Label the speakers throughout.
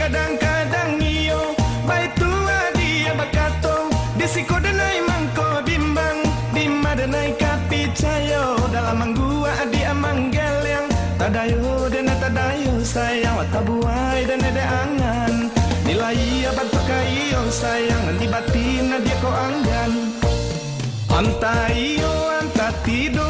Speaker 1: kadang-kadang iyo. Baitu Adiak bakato, Disiko denai mangko bimbang, denai picayo. Dalam Angguak Adiak manggeliang, Tadayo denai Tadayo sayang, Tabuai dan angan. Lahia bantuak iyo sayang, di batin Adiak ko anggan. Antah iyo, antah tido,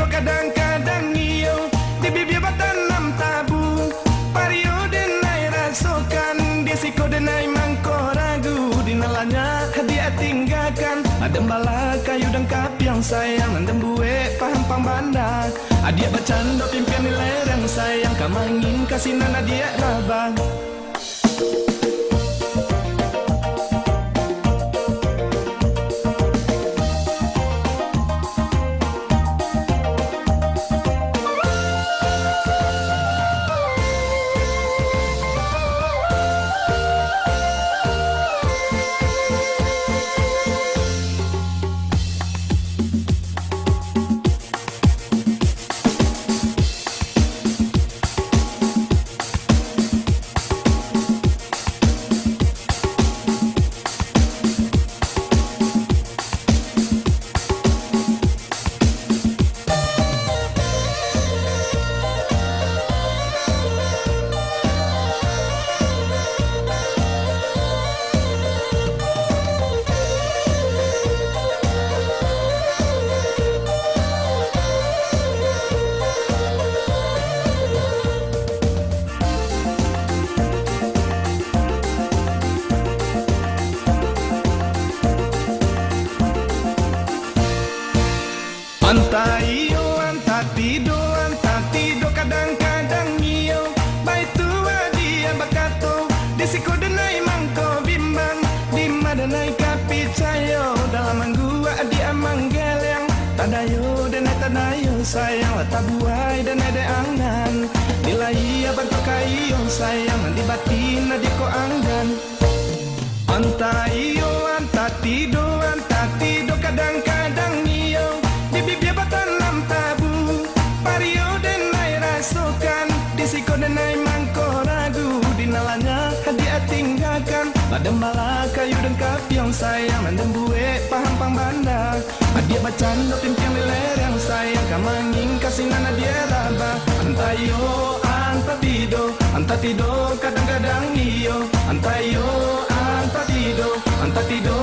Speaker 1: kadang-kadang iyo. Dibibia batanam tabu, Pario denai rasokan, Disiko denai mangko ragu. Dinalanya hadiah tinggalkan, ada bala kayu dan kapiang sayang, Dembue paham pang banda. Adiak bercanda pimpian di lereng sayang, kamangin kasinan Adiak rabang. Antah iyo, antah tido, kadang-kadang iyo. Baitu Adiak bakato, Disiko denai mangko bimbang, denai picayo. Dalam Angguak Adiak manggeliang, Tadayo denai Tadayo sayang, Tabuai dan angan. Lahia bantuak iyo sayang, di batin Adiak ko anggan. Antah iyo, antah tido, kadang-kadang iyo. Dibibia batanam tabu, Pario denai rasokan, Disiko denai mangko ragu. Dinalanya hadiah tinggalkan, ada bala kayu dan kapiang sayang, Dembue paham pang banda. Adiak bercanda pimpian di lereng sayang, kamangin kasinan Adiak rabah. Antah iyo, antah tido, kadang-kadang iyo. Antah iyo, antah tido,